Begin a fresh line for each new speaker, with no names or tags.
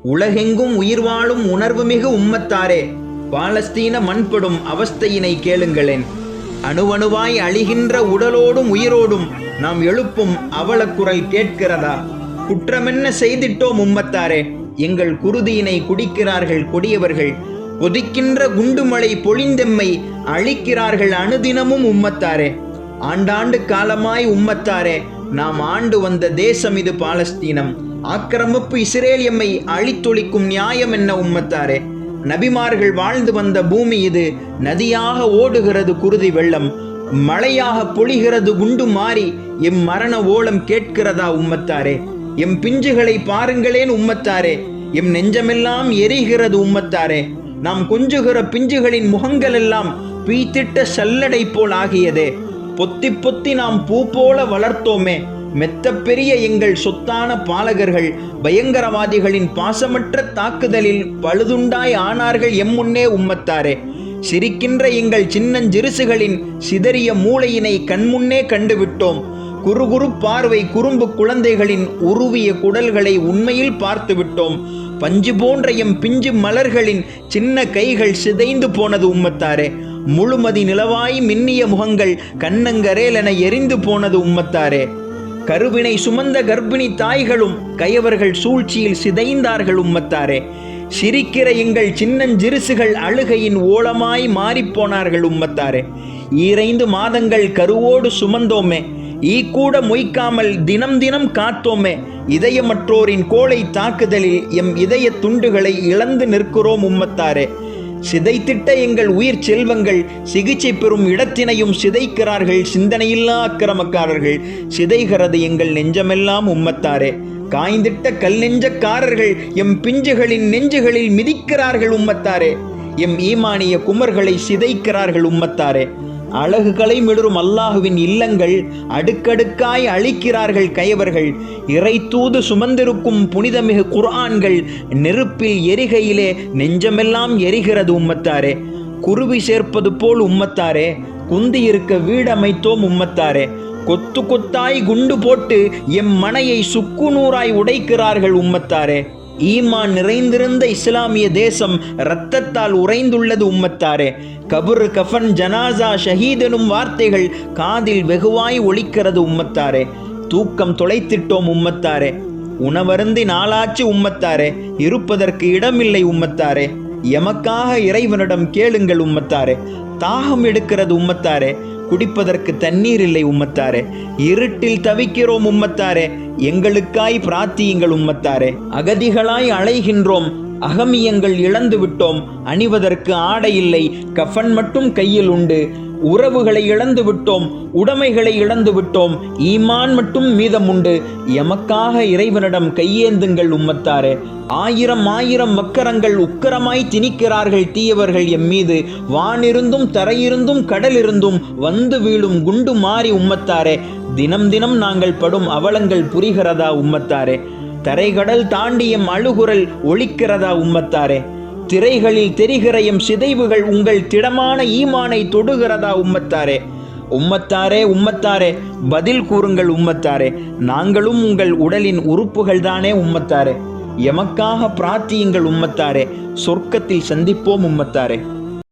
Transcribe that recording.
உலகெங்கும் உயிர் வாழும் உணர்வுமிகு உம்மத்தாரே, பாலஸ்தீன மண்படும் அவஸ்தையினை கேளுங்களேன். அணுவணுவாய் அழிகின்ற உடலோடும் உயிரோடும் நாம் எழுப்பும் அவலக்குரல் கேட்கிறதா? குற்றமென்ன செய்திட்டோம் உம்மத்தாரே? எங்கள் குருதியினை குடிக்கிறார்கள் கொடியவர்கள். கொதிக்கின்ற குண்டுமழை பொழிந்தெம்மை அழிக்கிறார்கள் அணுதினமும் உம்மத்தாரே. ஆண்டாண்டு காலமாய் உம்மத்தாரே நாம் ஆண்டு வந்த தேசம் இது பாலஸ்தீனம். ஆக்கிரமிப்பு இஸ்ரேல் எம்மை அழித்தொழிக்கும் நியாயம் என்ன உம்மத்தாரே? நபிமார்கள் வாழ்ந்து வந்த பூமி இது. நதியாக ஓடுகிறது குருதி வெள்ளம், மழையாக பொழிகிறது குண்டு மாறி. எம் மரண ஓலம் கேட்கிறதா உம்மத்தாரே? எம் பிஞ்சுகளை பாருங்களேன் உம்மத்தாரே, எம் நெஞ்சமெல்லாம் எரிகிறது உம்மத்தாரே. நாம் கொஞ்சுகிற பிஞ்சுகளின் முகங்கள் எல்லாம் பீத்திட்ட சல்லடை போல் ஆகியதே. பொத்தி பொத்தி நாம் பூ போல வளர்த்தோமே. மெத்த பெரிய எங்கள் சொத்தான பாலகர்கள் பயங்கரவாதிகளின் பாசமற்ற தாக்குதலில் பழுதுண்டாய் ஆனார்கள் எம் முன்னே உம்மத்தாரே. சிரிக்கின்ற எங்கள் சின்னஞ்சிறுசுகளின் சிதறிய மூளையினை கண்முன்னே கண்டுவிட்டோம். குறுகுறு பார்வை குறும்பு குழந்தைகளின் உருவிய குடல்களை உண்மையில் பார்த்து விட்டோம். பஞ்சு போன்ற எம் பிஞ்சு மலர்களின் சின்ன கைகள் சிதைந்து போனது உம்மத்தாரே. முழுமதி நிலவாய் மின்னிய முகங்கள் கண்ணங்கரேலென எரிந்து போனது உம்மத்தாரே. கருவினை சுமந்த கர்ப்பிணி தாய்களும் கயவர்கள் சூழ்ச்சியில் சிதைந்தார்கள் உம்மத்தாரே. சிரிக்கிற எங்கள் சின்னஞ்சிறுசுகள் அழுகையின் ஓலமாய் மாறிப்போனார்கள் உம்மத்தாரே. 2 மாதங்கள் கருவோடு சுமந்தோமே, கூட மொய்க்காமல் தினம் தினம் காத்தோமே. இதயமற்றோரின் கோழை தாக்குதலில் எம் இதய துண்டுகளை இழந்து நிற்கிறோம் உம்மத்தாரே. சிதைத்திட்ட எங்கள் உயிர் செல்வங்கள் சிகிச்சை பெறும் இடத்தினையும் சிதைக்கிறார்கள் சிந்தனையில்லா அக்கிரமக்காரர்கள். சிதைகிறது எங்கள் நெஞ்சமெல்லாம் உம்மத்தாரே. காய்ந்திட்ட கல் நெஞ்சக்காரர்கள் எம் பிஞ்சுகளின் நெஞ்சுகளில் மிதிக்கிறார்கள் உம்மத்தாரே. எம் ஈமானிய குமர்களை சிதைக்கிறார்கள் உம்மத்தாரே. அழகுகளை மிடரும் அல்லாஹுவின் இல்லங்கள் அடுக்கடுக்காய் அழிக்கிறார்கள் கயவர்கள். இறை தூது சுமந்திருக்கும் புனிதமிகு குர்ஆன்கள் நெருப்பில் எரிகையிலே நெஞ்சமெல்லாம் எரிகிறது உம்மத்தாரே. குருவி சேர்ப்பது போல் உம்மத்தாரே குந்தி இருக்க வீடமைத்தோம் உம்மத்தாரே. கொத்து கொத்தாய் குண்டு போட்டு எம் மனையை சுக்குநூறாய் உடைக்கிறார்கள் உம்மத்தாரே. ஈமான் நிறைந்திருந்த இஸ்லாமிய தேசம் இரத்தத்தால் உறைந்துள்ளது உம்மத்தாரே. கபுர் கஃபன் ஜனாசா ஷஹீதனும் வார்த்தைகள் காதில் வெகுவாய் ஒலிக்கிறது உம்மத்தாரே. தூக்கம் தொலைத்திட்டோம் உம்மத்தாரே. உணவருந்தி நாளாச்சு உம்மத்தாரே. இருப்பதற்கு இடமில்லை உம்மத்தாரே. எமக்காக இறைவனிடம் கேளுங்கள் உம்மத்தாரே. தாகம் எடுக்கிறது உம்மத்தாரே. குடிப்பதற்கு தண்ணீர் இல்லை உம்மத்தாரே. இருட்டில் தவிக்கிறோம் உம்மத்தாரே. எங்களுக்காய் பிரார்த்தியுங்கள் உம்மத்தாரே. அகதிகளாய் அலைகின்றோம், அகமியங்கள் இழந்து விட்டோம். அணிவதற்கு ஆடை இல்லை, கஃபன் மட்டும் கையில் உண்டு. உறவுகளை இழந்து விட்டோம், உடைமைகளை இழந்து விட்டோம். ஈமான் மட்டும் மீதம் உண்டு. எமக்காக இறைவனிடம் கையேந்துங்கள் உம்மத்தாரே. 1000 மக்கரங்கள் உக்கரமாய் திணிக்கிறார்கள் தீயவர்கள் எம் மீது. வானிருந்தும் தரையிருந்தும் கடலிருந்தும் வந்து வீழும் குண்டு மாறி உம்மத்தாரே. தினம் தினம் நாங்கள் படும் அவலங்கள் புரிகிறதா உம்மத்தாரே. தரைகடல் தாண்டி எம் அழுகுரல் ஒலிக்கிறதா உம்மத்தாரே. திரைகளில் தெரிகிற எம் சிதைவுகள் உங்கள் திடமான ஈமானை தொடுகிறதா உம்மத்தாரே. உம்மத்தாரே உம்மத்தாரே பதில் கூறுங்கள் உம்மத்தாரே. நாங்களும் உங்கள் உடலின் உறுப்புகள் தானே உம்மத்தாரே. எமக்காக பிரார்த்தியுங்கள் உம்மத்தாரே. சொர்க்கத்தில் சந்திப்போம் உம்மத்தாரே.